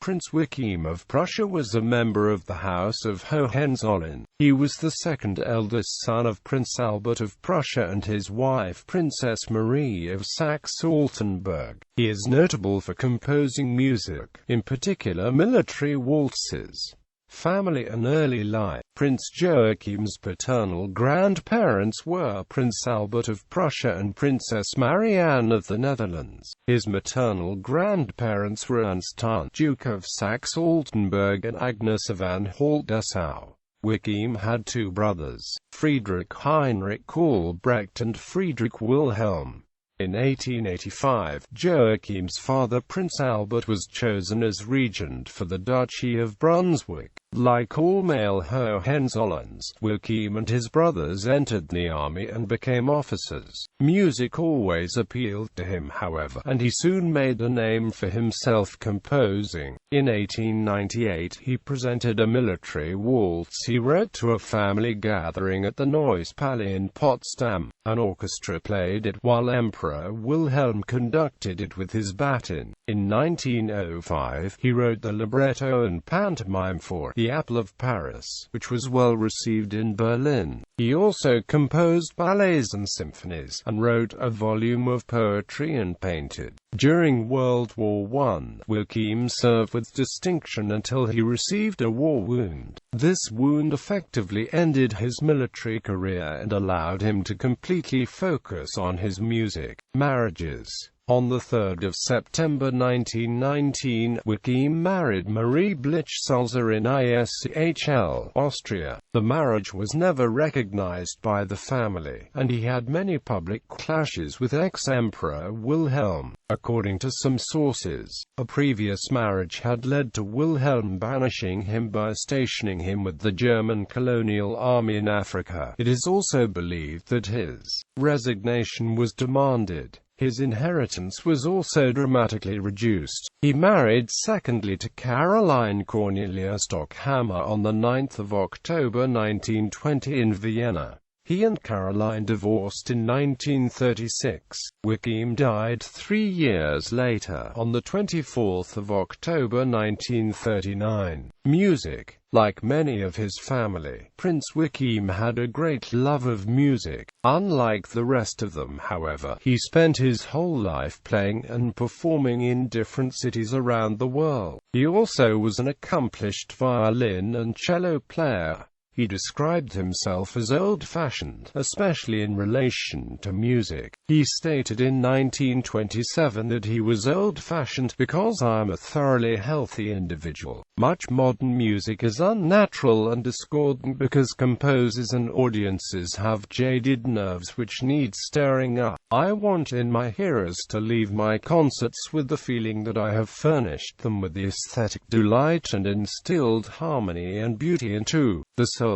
Prince Joachim of Prussia was a member of the House of Hohenzollern. He was the second eldest son of Prince Albert of Prussia and his wife Princess Marie of Saxe-Altenburg. He is notable for composing music, in particular military waltzes. Family and early life. Prince Joachim's paternal grandparents were Prince Albert of Prussia and Princess Marianne of the Netherlands. His maternal grandparents were Ernst, Duke of Saxe-Altenburg, and Agnes of Anhalt-Dessau. Joachim had two brothers, Friedrich Heinrich Albrecht and Friedrich Wilhelm. In 1885, Joachim's father Prince Albert was chosen as regent for the Duchy of Brunswick. Like all male Hohenzollerns, Joachim and his brothers entered the army and became officers. Music always appealed to him, however, and he soon made a name for himself composing. In 1898 he presented a military waltz he wrote to a family gathering at the Neues Palais in Potsdam. An orchestra played it while Emperor Wilhelm conducted it with his baton. In 1905 he wrote the libretto and pantomime for The Apple of Paris, which was well received in Berlin. He also composed ballets and symphonies, and wrote a volume of poetry and painted. During World War I, Joachim served with distinction until he received a war wound. This wound effectively ended his military career and allowed him to completely focus on his music. Marriages. On 3 September 1919, Joachim married Marie Blitz-Sulzer in Ischl, Austria. The marriage was never recognized by the family, and he had many public clashes with ex-Emperor Wilhelm. According to some sources, a previous marriage had led to Wilhelm banishing him by stationing him with the German colonial army in Africa. It is also believed that his resignation was demanded. His inheritance was also dramatically reduced. He married secondly to Caroline Cornelia Stockhammer on 9 October 1920 in Vienna. He and Caroline divorced in 1936. Joachim died 3 years later, on 24 October 1939. Music. Like many of his family, Prince Joachim had a great love of music. Unlike the rest of them, however, he spent his whole life playing and performing in different cities around the world. He also was an accomplished violin and cello player. He described himself as old-fashioned, especially in relation to music. He stated in 1927 that he was old-fashioned because "I'm a thoroughly healthy individual. Much modern music is unnatural and discordant because composers and audiences have jaded nerves which need stirring up. I want in my hearers to leave my concerts with the feeling that I have furnished them with the aesthetic delight and instilled harmony and beauty into the souls."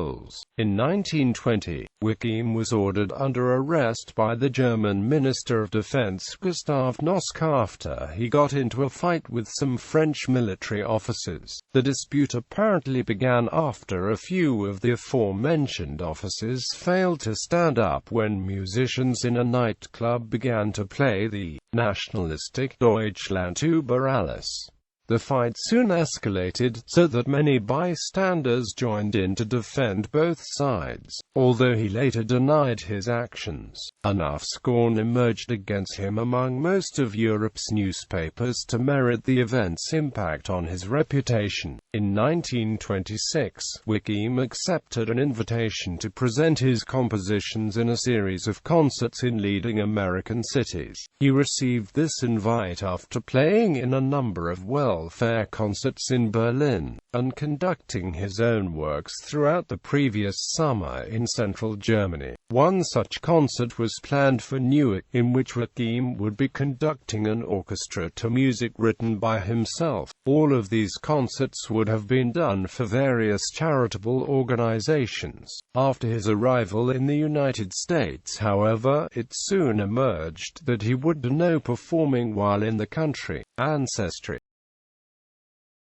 In 1920, Joachim was ordered under arrest by the German Minister of Defense Gustav Noske after he got into a fight with some French military officers. The dispute apparently began after a few of the aforementioned officers failed to stand up when musicians in a nightclub began to play the nationalistic Deutschland über alles. The fight soon escalated, so that many bystanders joined in to defend both sides. Although he later denied his actions, enough scorn emerged against him among most of Europe's newspapers to merit the event's impact on his reputation. In 1926, Joachim accepted an invitation to present his compositions in a series of concerts in leading American cities. He received this invite after playing in a number of welfare concerts in Berlin, and conducting his own works throughout the previous summer in central Germany. One such concert was planned for Newark, in which Joachim would be conducting an orchestra to music written by himself. All of these concerts would have been done for various charitable organizations. After his arrival in the United States, however, it soon emerged that he would do no performing while in the country. Ancestry.